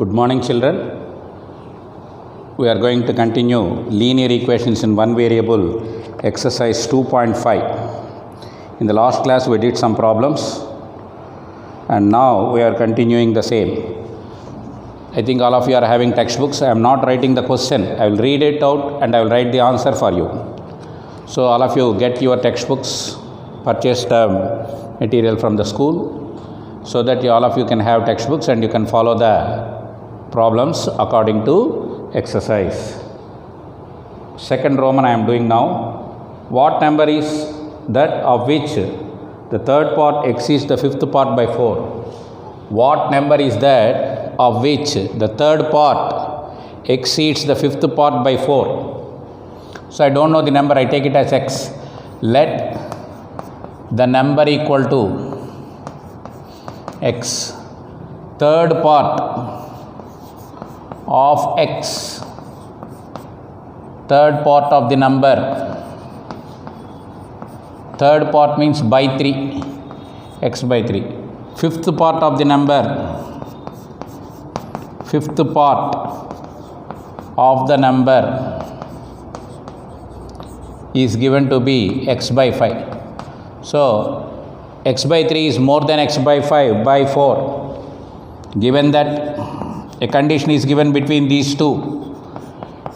Good morning, children. We are going to continue linear equations in one variable, exercise 2.5. In the last class, we did some problems, and now we are continuing the same. I think all of you are having textbooks. I am not writing the question. I will read it out and I will write the answer for you. So, all of you get your textbooks, purchase the material from the school, so that all of you can have textbooks and you can follow the problems according to exercise. Second Roman I am doing now. What number is that of which the third part exceeds the fifth part by 4? What number is that of which the third part exceeds the fifth part by 4? So I don't know the number, I take it as x. Let the number equal to x. Third part of x, third part of the number, third part means by 3, x by 3. Fifth part of the number, fifth part of the number is given to be x by 5. So, x by 3 is more than x by 5 by 4. Given that a condition is given between these two,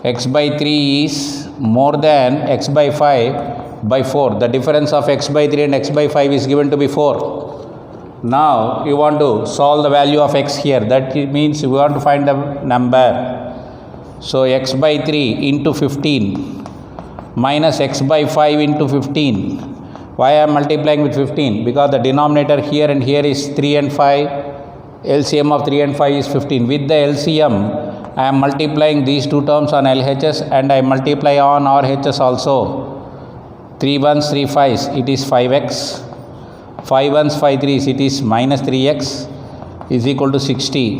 x by 3 is more than x by 5 by 4. The difference of x by 3 and x by 5 is given to be 4. Now, you want to solve the value of x here. That means you want to find the number. So, x by 3 into 15 minus x by 5 into 15. Why I am multiplying with 15? Because the denominator here and here is 3 and 5. LCM of 3 and 5 is 15. With the LCM, I am multiplying these two terms on LHS and I multiply on RHS also. 3 1s, 3 5s, it is 5x. 5 1s, 5 3s, it is minus 3x is equal to 60.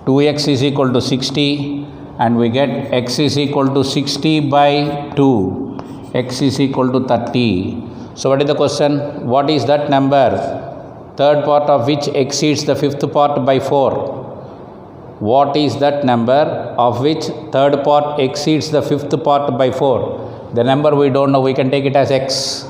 2x is equal to 60 and we get x is equal to 60 by 2. X is equal to 30. So what is the question? What is that number? Third part of which exceeds the fifth part by 4. What is that number of which third part exceeds the fifth part by 4? The number we don't know, we can take it as x.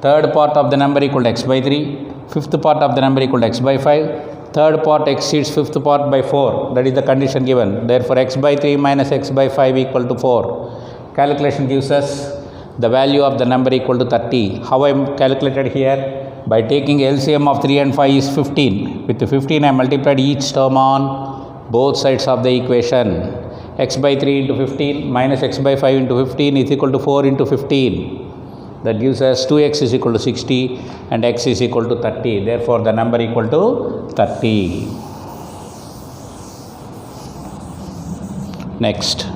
Third part of the number equal to x by 3. Fifth part of the number equal to x by 5. Third part exceeds fifth part by 4. That is the condition given. Therefore, x by 3 minus x by 5 equal to 4. Calculation gives us the value of the number equal to 30. How I am calculated here? By taking LCM of 3 and 5 is 15. With the 15 I multiplied each term on both sides of the equation. X by 3 into 15 minus x by 5 into 15 is equal to 4 into 15. That gives us 2x is equal to 60 and x is equal to 30. Therefore, the number equal to 30. Next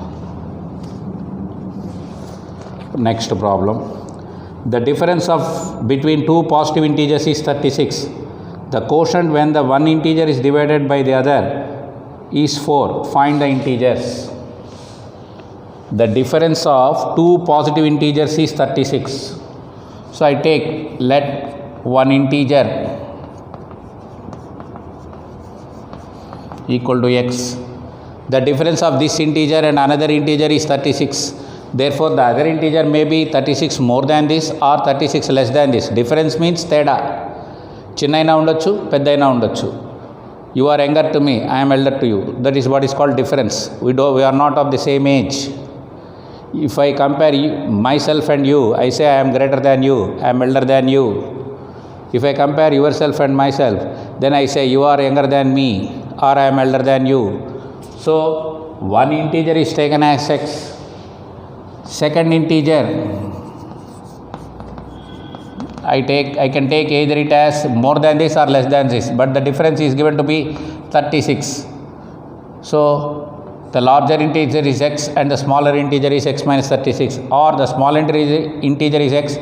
problem. The difference of between two positive integers is 36. The quotient when the one integer is divided by the other is 4. Find the integers. The difference of two positive integers is 36. So I take let one integer equal to x. The difference of this integer and another integer is 36. Therefore, the other integer may be 36 more than this or 36 less than this. Difference means theta. Chinnaina undachu, peddaina undachu. You are younger to me, I am elder to you. That is what is called difference. We are not of the same age. If I compare myself and you, I say I am greater than you, I am elder than you. If I compare yourself and myself, then I say you are younger than me or I am elder than you. So, one integer is taken as x. Second integer, I can take either it as more than this or less than this, but the difference is given to be 36. So, the larger integer is x and the smaller integer is x minus 36, or the smaller integer is x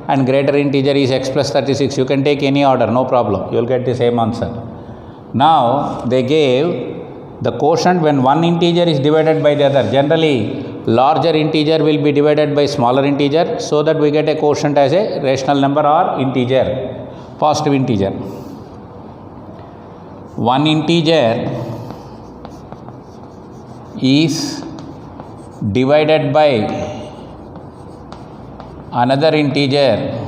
and greater integer is x plus 36. You can take any order, no problem. You will get the same answer. Now, they gave the quotient when one integer is divided by the other. Generally, larger integer will be divided by smaller integer, so that we get a quotient as a rational number or integer, positive integer. One integer is divided by another integer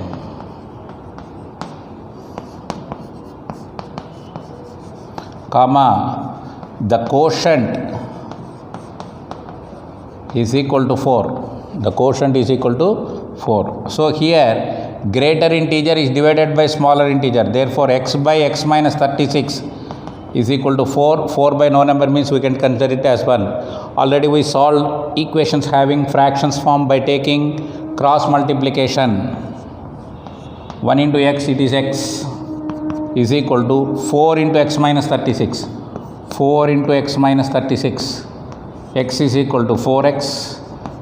comma the quotient is equal to 4. The quotient is equal to 4. So here greater integer is divided by smaller integer. Therefore x by x minus 36 is equal to 4. 4 by no number means we can consider it as 1. Already we solved equations having fractions form by taking cross multiplication. 1 into x, it is x is equal to 4 into x minus 36. 4 into x minus 36. X is equal to 4x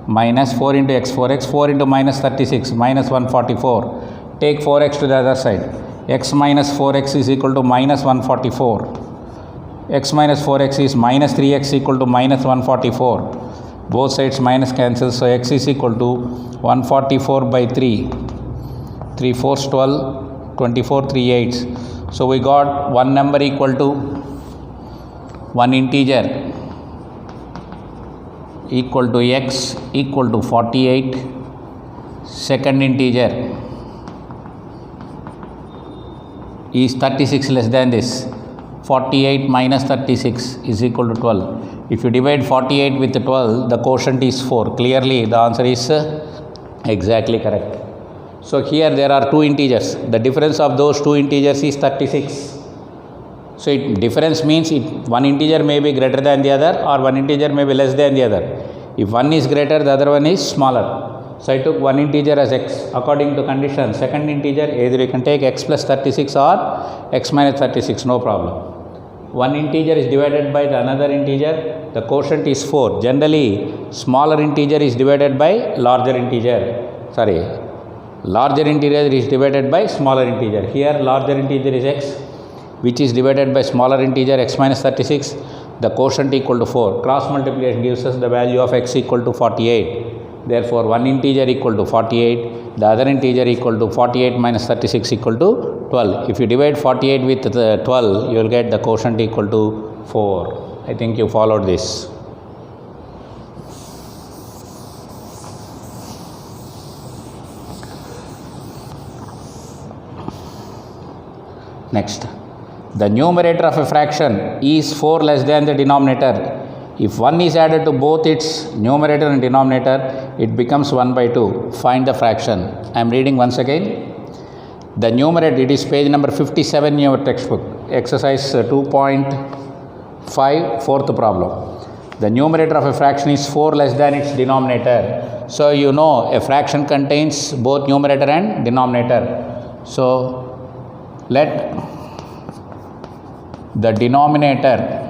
minus 4 into x, 4x, 4 into minus 36, minus 144. Take 4x to the other side. X minus 4x is equal to minus 144. X minus 4x is minus 3x equal to minus 144. Both sides minus cancel. So x is equal to 144 by 3. 3 4s 12, 24 3 8s. So we got one number equal to one integer equal to x equal to 48. Second integer is 36 less than this. 48 minus 36 is equal to 12. If you divide 48 with 12, the quotient is 4. Clearly the answer is exactly correct. So here there are two integers. The difference of those two integers is 36. So difference means one integer may be greater than the other or one integer may be less than the other. If one is greater, the other one is smaller. So I took one integer as x according to condition. Second integer, either you can take x plus 36 or x minus 36, no problem. One integer is divided by the another integer, the quotient is 4. Generally, smaller integer is divided by larger integer. Larger integer is divided by smaller integer. Here larger integer is x, which is divided by smaller integer x minus 36, the quotient equal to 4. Cross multiplication gives us the value of x equal to 48. Therefore, one integer equal to 48, the other integer equal to 48 minus 36 equal to 12. If you divide 48 with the 12, you will get the quotient equal to 4. I think you followed this. Next, the numerator of a fraction is 4 less than the denominator. If 1 is added to both its numerator and denominator, it becomes 1 by 2. Find the fraction. I am reading once again. The numerator, it is page number 57 in your textbook, exercise 2.5, fourth problem. The numerator of a fraction is 4 less than its denominator. So you know a fraction contains both numerator and denominator. So let the denominator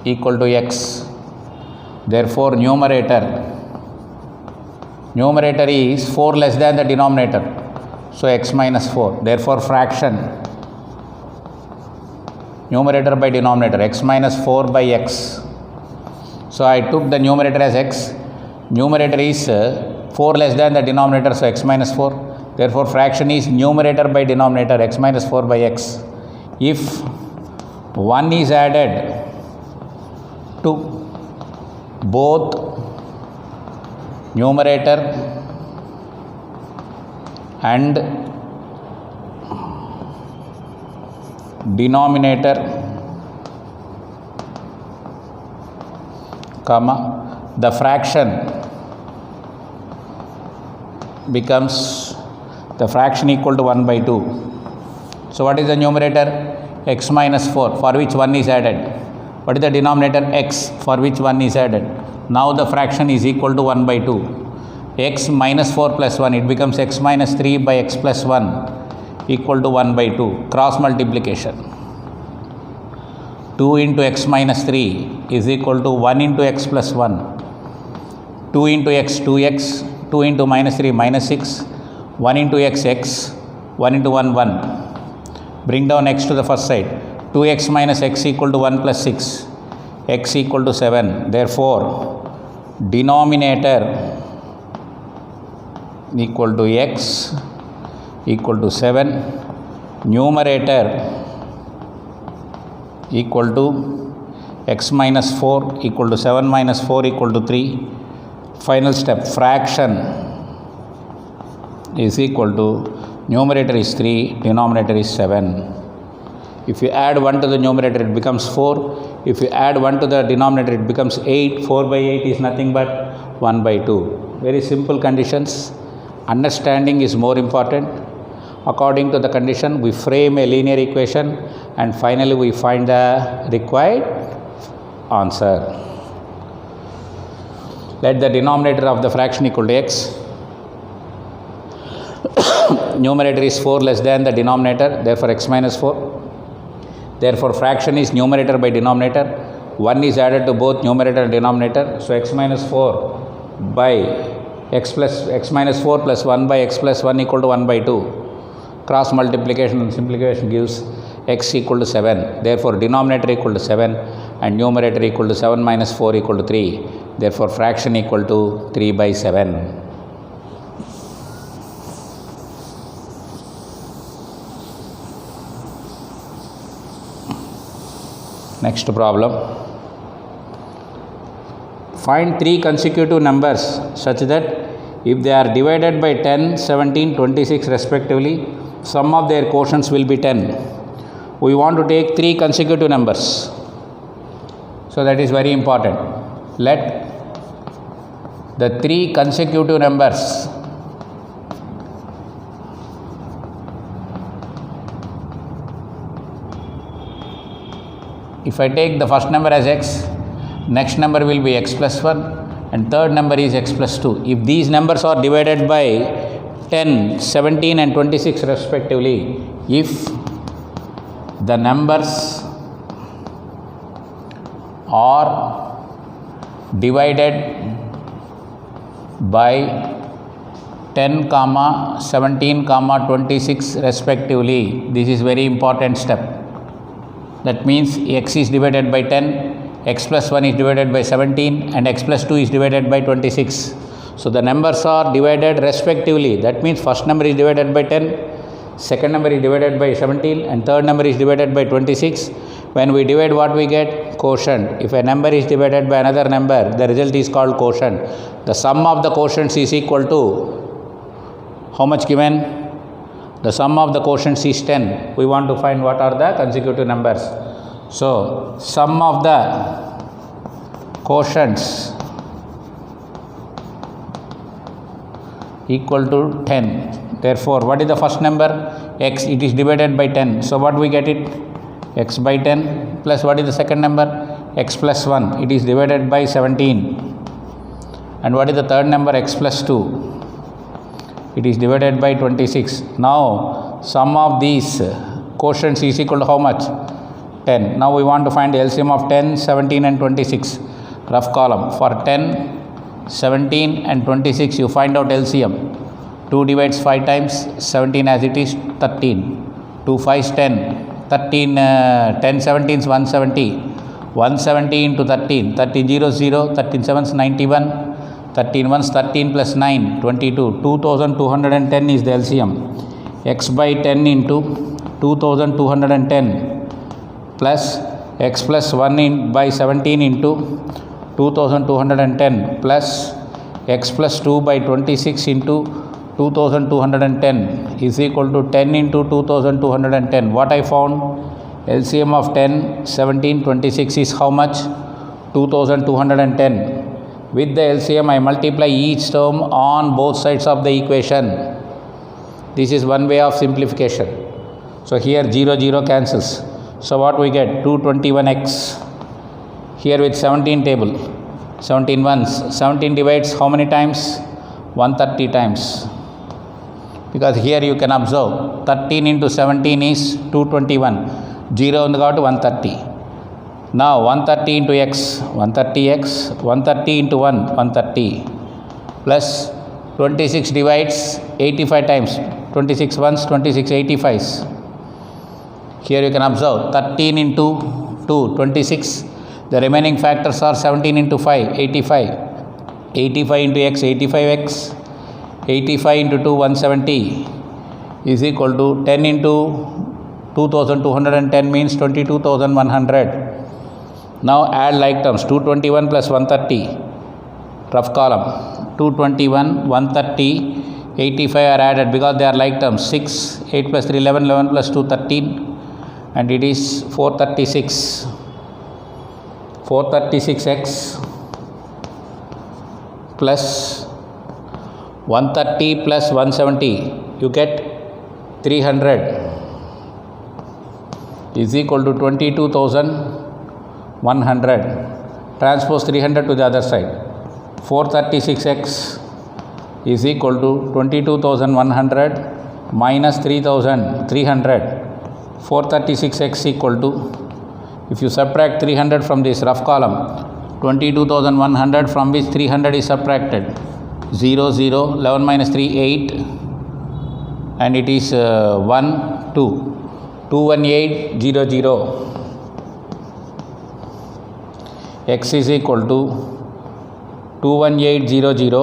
equal to x. Therefore, numerator is 4 less than the denominator. So, x minus 4. Therefore, fraction numerator by denominator, x minus 4 by x. So, I took the numerator as x. Numerator is 4 less than the denominator, so x minus 4. Therefore, fraction is numerator by denominator, x minus 4 by x. If 1 is added to both numerator and denominator, comma, the fraction becomes the fraction equal to 1 by 2. So, what is the numerator? X minus 4, for which 1 is added. What is the denominator? X, for which 1 is added. Now the fraction is equal to 1 by 2. X minus 4 plus 1, it becomes x minus 3 by x plus 1 equal to 1 by 2. Cross multiplication. 2 into x minus 3 is equal to 1 into x plus 1. 2 into x, 2x. 2 into minus 3, minus 6. 1 into x, x. 1 into 1, 1. Bring down x to the first side. 2x minus x equal to 1 plus 6, x equal to 7. Therefore, denominator equal to x equal to 7, numerator equal to x minus 4 equal to 7 minus 4 equal to 3. Final step, fraction is equal to numerator is 3, denominator is 7. If you add 1 to the numerator, it becomes 4. If you add 1 to the denominator, it becomes 8. 4 by 8 is nothing but 1 by 2. Very simple conditions. Understanding is more important. According to the condition, we frame a linear equation and finally we find the required answer. Let the denominator of the fraction equal to x. Numerator is 4 less than the denominator, therefore x minus 4. Therefore, fraction is numerator by denominator. 1 is added to both numerator and denominator. So, x minus 4 by x minus 4 plus 1 by x plus 1 equal to 1 by 2. Cross multiplication and simplification gives x equal to 7. Therefore, denominator equal to 7 and numerator equal to 7 minus 4 equal to 3. Therefore, fraction equal to 3 by 7. Next problem. Find 3 consecutive numbers such that if they are divided by 10, 17, 26 respectively, sum of their quotients will be 10. We want to take 3 consecutive numbers. So that is very important. Let the 3 consecutive numbers if I take the first number as x, next number will be x plus 1 and third number is x plus 2. If these numbers are divided by 10, 17 and 26 respectively, if the numbers are divided by 10, 17, 26 respectively, this is very important step. That means x is divided by 10, x plus 1 is divided by 17 and x plus 2 is divided by 26. So, the numbers are divided respectively. That means first number is divided by 10, second number is divided by 17 and third number is divided by 26. When we divide, what we get? Quotient. If a number is divided by another number, the result is called quotient. The sum of the quotients is equal to how much given? The sum of the quotients is 10. We want to find what are the consecutive numbers. So, sum of the quotients equal to 10. Therefore, what is the first number? X. It is divided by 10. So, what we get it? X by 10 plus what is the second number? X plus 1. It is divided by 17. And what is the third number? X plus 2. It is divided by 26. Now, sum of these quotients is equal to how much? 10. Now, we want to find the LCM of 10, 17 and 26. Rough column. For 10, 17 and 26, you find out LCM. 2 divides 5 times, 17 as it is, 13. 2 5s 10. 13, 10 17 is 170. 170 into 13. 13 0 0. 13 7 91. 13 1s 13 plus 9, 22. 2210 is the LCM. X by 10 into 2210 plus x plus 1 by 17 into 2210 plus x plus 2 by 26 into 2210 is equal to 10 into 2210. What I found? LCM of 10, 17, 26 is how much? 2210. With the LCM, I multiply each term on both sides of the equation. This is one way of simplification. So, here 0, 0 cancels. So, what we get? 221x. Here with 17 table. 17 ones. 17 divides how many times? 130 times. Because here you can observe 13 into 17 is 221. 0 on the got 130. Now 130 into x, 130x, 130 into 1, 130 plus 26 divides 85 times, 26 ones, 26 85s. Here you can observe 13 into 2, 26. The remaining factors are 17 into 5, 85. 85 into x, 85x. 85 into 2, 170 is equal to 10 into 2210 means 22,100. Now add like terms. 221 plus 130, rough column. 221, 130, 85 are added because they are like terms. 6, 8 plus 3, 11, 11 plus 2, 13, and it is 436. 436x plus 130 plus 170, you get 300 is equal to 22,100. Transpose 300 to the other side. 436x is equal to 22,100 minus 3,300. 436x equal to, if you subtract 300 from this rough column, 22,100 from which 300 is subtracted. 0, 0, 11 minus 3, 8, and it is 1, 2. 21800. X is equal to 21800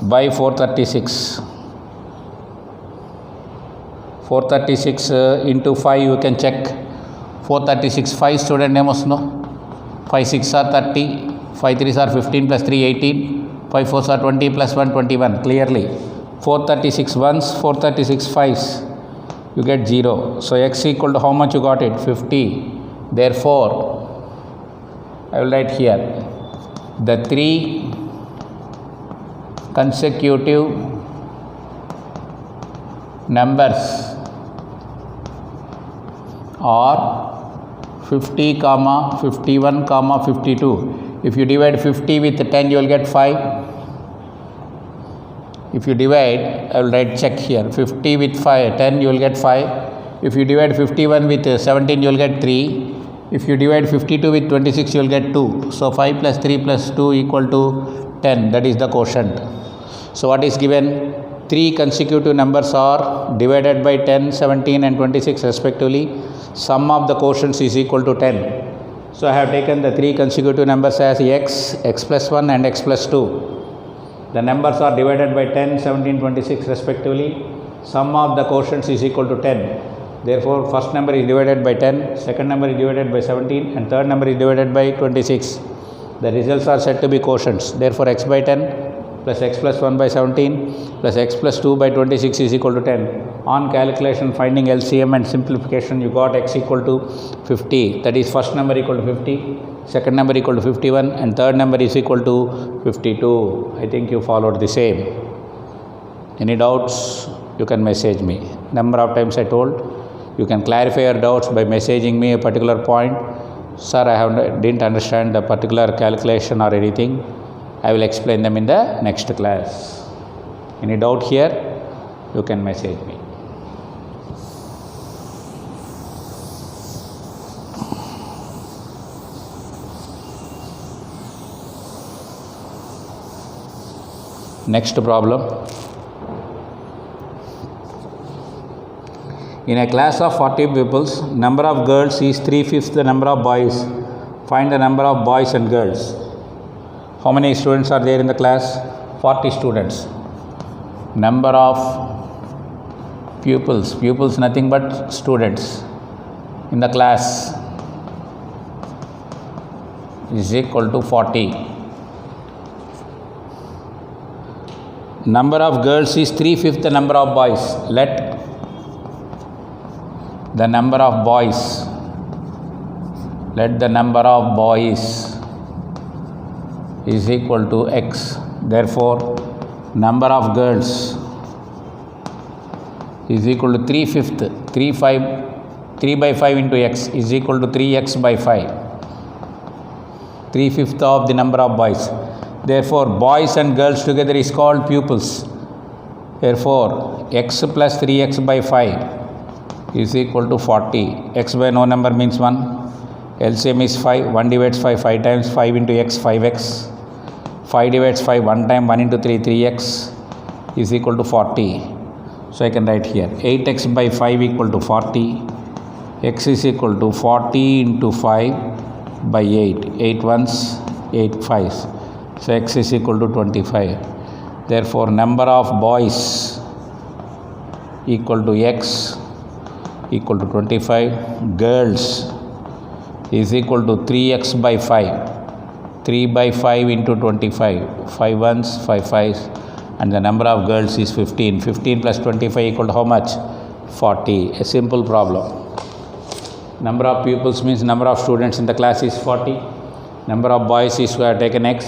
by 436. 436 into 5, you can check. 436, 5 student names, no? 5 6 are 30, 5 3s are 15 plus 3 18, 5 4s are 20 plus 1 21, clearly. 436 ones, 436 5s, you get 0. So x equal to how much you got it? 50. Therefore, I will write here, the 3 consecutive numbers are 50, 51, 52. If you divide 50 with 10, you will get 5. If you divide, I will write check here, 50 with 10, you will get 5. If you divide 51 with 17, you will get 3. If you divide 52 with 26, you will get 2. So 5 plus 3 plus 2 equal to 10. That is the quotient. So what is given? 3 consecutive numbers are divided by 10, 17 and 26 respectively. Sum of the quotients is equal to 10. So I have taken the 3 consecutive numbers as x, x plus 1 and x plus 2. The numbers are divided by 10, 17, 26 respectively. Sum of the quotients is equal to 10. Therefore, first number is divided by 10, second number is divided by 17 and third number is divided by 26. The results are said to be quotients. Therefore, x by 10 plus x plus 1 by 17 plus x plus 2 by 26 is equal to 10. On calculation, finding LCM and simplification, you got x equal to 50. That is first number equal to 50, second number equal to 51 and third number is equal to 52. I think you followed the same. Any doubts? You can message me. Number of times I told, you can clarify your doubts by messaging me a particular point. Sir, I didn't understand the particular calculation or anything. I will explain them in the next class. Any doubt here? You can message me. Next problem. In a class of 40 pupils, number of girls is 3/5 the number of boys. Find the number of boys and girls. How many students are there in the class? 40 students. Number of pupils, pupils nothing but students in the class, is equal to 40. Number of girls is 3/5 the number of boys. Let the number of boys, let the number of boys is equal to x. Therefore, number of girls is equal to 3/5. 3 by 5 into x is equal to 3x by 5. 3/5 of the number of boys. Therefore, boys and girls together is called pupils. Therefore, x plus 3x by 5 is equal to 40. X by no number means 1. LCM is 5. 1 divides 5 5 times. 5 into x, 5x. 5 divides 5 1 time. 1 into 3, 3x is equal to 40. So I can write here 8x by 5 equal to 40. X is equal to 40 into 5 by 8. 8 ones, 8 5s. So x is equal to 25. Therefore, number of boys equal to x. equal to 25. Girls is equal to 3x by 5. 3 by 5 into 25. 5 ones, 5 fives. And the number of girls is 15. 15 plus 25 equal to how much? 40. A simple problem. Number of pupils means number of students in the class is 40. Number of boys is we have taken x.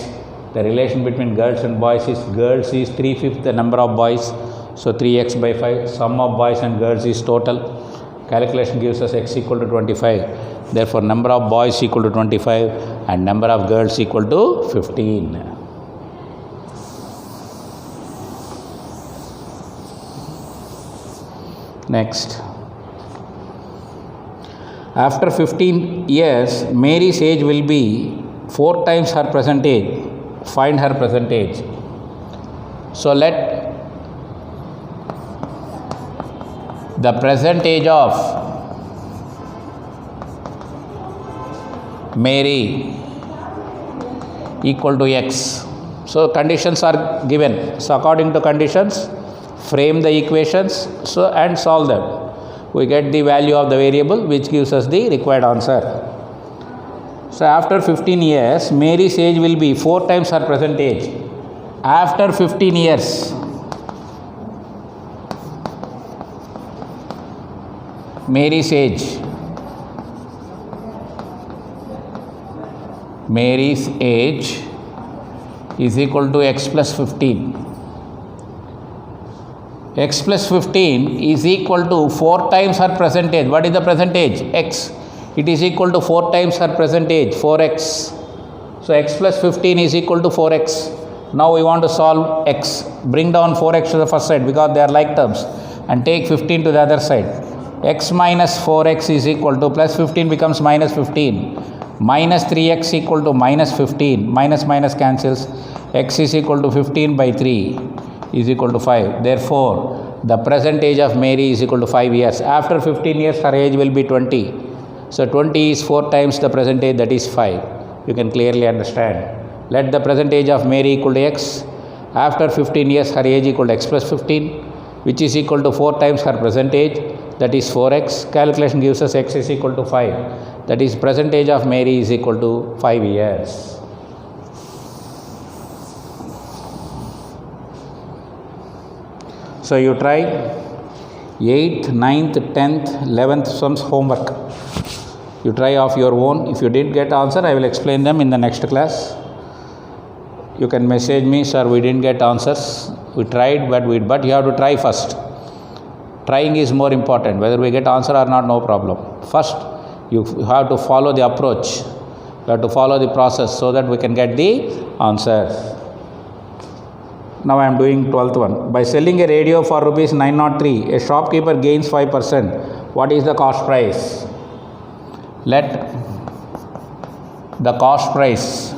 The relation between girls and boys is girls is 3/5 the number of boys. So 3x by 5. Sum of boys and girls is total. Calculation gives us x equal to 25. Therefore, number of boys equal to 25 and number of girls equal to 15. Next. After 15 years, Mary's age will be 4 times her present age. Find her present age. So let the present age of Mary equal to x. So conditions are given. So according to conditions, frame the equations and solve them. We get the value of the variable which gives us the required answer. So after 15 years, Mary's age will be 4 times her present age. After 15 years, Mary's age is equal to x plus 15. X plus 15 is equal to 4 times her present age. What is the present age? X. It is equal to 4 times her present age, 4x. So x plus 15 is equal to 4x. Now we want to solve x. Bring down 4x to the first side because they are like terms and take 15 to the other side. X minus 4x is equal to plus 15 becomes minus 15. Minus 3x equal to minus 15. Minus minus cancels. X is equal to 15 by 3 is equal to 5. Therefore, the present age of Mary is equal to 5 years. After 15 years, her age will be 20. So 20 is 4 times the present age, that is 5. You can clearly understand. Let the present age of Mary equal to x. After 15 years, her age equal to x plus 15, which is equal to 4 times her present age, that is 4x. Calculation gives us x is equal to 5. That is present age of Mary is equal to 5 years. So you try 8th, 9th, 10th, 11th sums homework. You try of your own. If you didn't get answer, I will explain them in the next class. You can message me, sir, we didn't get answers. We tried, but you have to try first. Trying is more important. Whether we get answer or not, no problem. First, you have to follow the approach. You have to follow the process so that we can get the answer. Now I am doing 12th one. By selling a radio for rupees 903, a shopkeeper gains 5%. What is the cost price? Let the cost price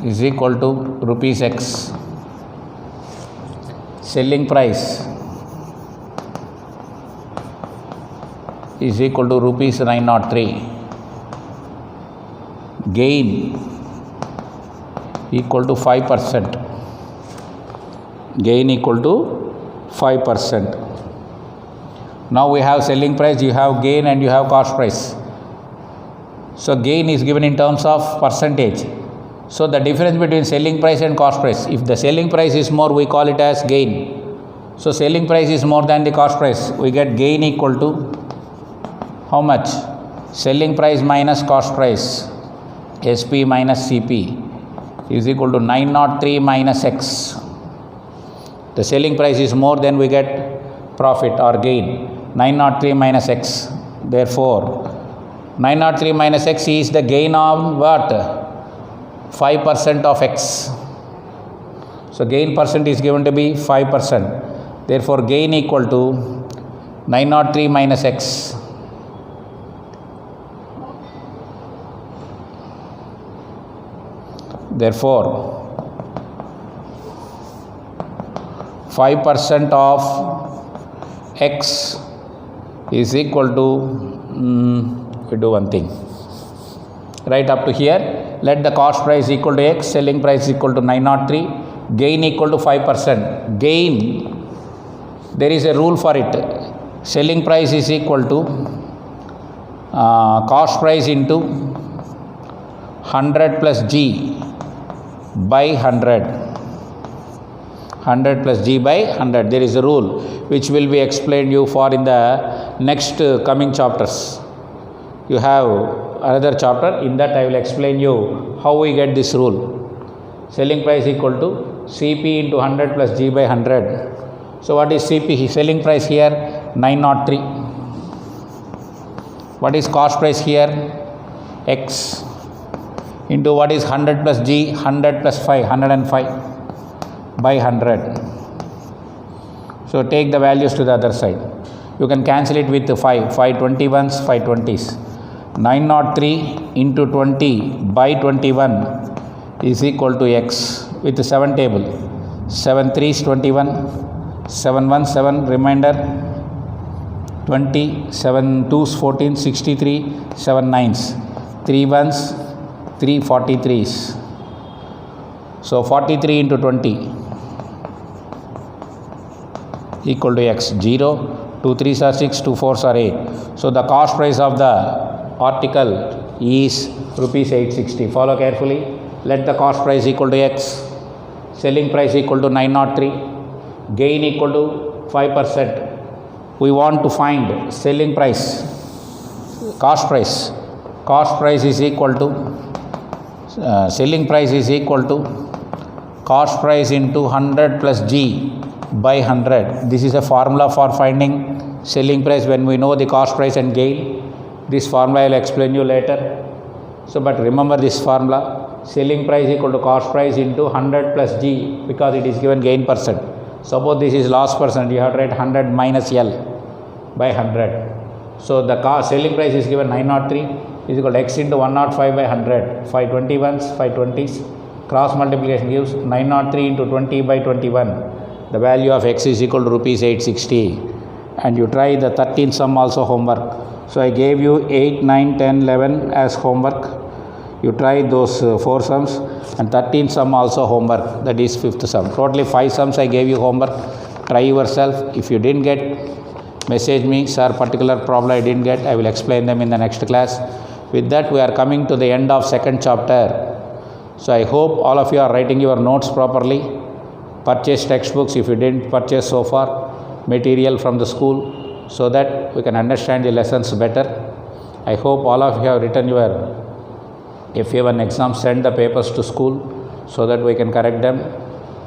is equal to rupees x. Selling price is equal to rupees 903. Gain equal to 5%. Gain equal to 5%. Now we have selling price, you have gain and you have cost price. So gain is given in terms of percentage. So the difference between selling price and cost price, if the selling price is more, we call it as gain. So selling price is more than the cost price. We get gain equal to how much? Selling price minus cost price, SP minus CP is equal to 903 minus X. The selling price is more, then we get profit or gain. 903 minus X. Therefore, 903 minus X is the gain of what? 5% of X. So gain percent is given to be 5%. Therefore, gain equal to 903 minus X. Therefore, 5% of X is equal to, we do one thing. Right up to here, let the cost price equal to X, selling price equal to 903, gain equal to 5%. Gain, there is a rule for it. selling price is equal to cost price into 100 plus G by 100. 100 plus G by 100. There is a rule which will be explained you for in the next coming chapters. You have another chapter, in that I will explain you how we get this rule. Selling price equal to CP into 100 plus G by 100. So what is CP? Selling price here 903. What is cost price here? X into what is 100 plus G? 100 plus 5, 105 by 100. So take the values to the other side. You can cancel it with 5 21s, 5 20s. 903 into 20 by 21 is equal to X with the 7 table. 7 3s 21, 7 1 7 remainder 20, 7 2s 14, 63, 7 9s, 3 1s, 3 43s. So 43 into 20 equal to X. 0, 2 3s are 6, 2 4s are 8. So the cost price of the article is rupees 860. Follow carefully. Let the cost price equal to X. Selling price equal to 903. Gain equal to 5%. We want to find selling price. Cost price. Cost price is equal to selling price is equal to cost price into 100 plus G by 100. This is a formula for finding selling price when we know the cost price and gain. This formula I will explain you later. So, but remember this formula. Selling price equal to cost price into 100 plus G, because it is given gain percent. Suppose this is loss percent, you have to write 100 minus L by 100. So, the selling price is given 903 is equal to X into 105 by 100. 5 21s, 5 20s. Cross multiplication gives 903 into 20 by 21. The value of X is equal to rupees 860. And you try the 13 sum also homework. So I gave you 8, 9, 10, 11 as homework. You try those 4 sums, and 13 sum also homework. That is 5th sum. Totally 5 sums I gave you homework. Try yourself. If you didn't get, message me, sir, particular problem I didn't get. I will explain them in the next class. With that, we are coming to the end of second chapter. So I hope all of you are writing your notes properly. Purchase textbooks if you didn't purchase so far. Material from the school, so that we can understand the lessons better. I hope all of you have written your FA1 exam. Send the papers to school so that we can correct them.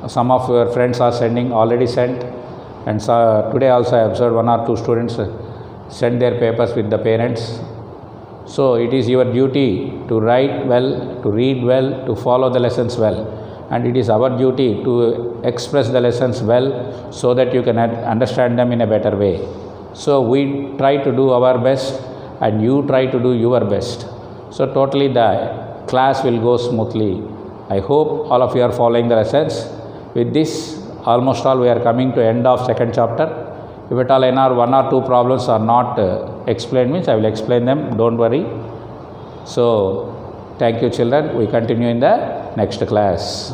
Some of your friends are sending, already sent, and so today also I observed 1 or 2 students send their papers with the parents. So it is your duty to write well, to read well, to follow the lessons well, and it is our duty to express the lessons well so that you can understand them in a better way. So we try to do our best and you try to do your best. So totally the class will go smoothly. I hope all of you are following the lessons. With this, almost all we are coming to end of second chapter. If at all 1 or 2 problems are not explained, means I will explain them, don't worry. So thank you children, we continue in the next class.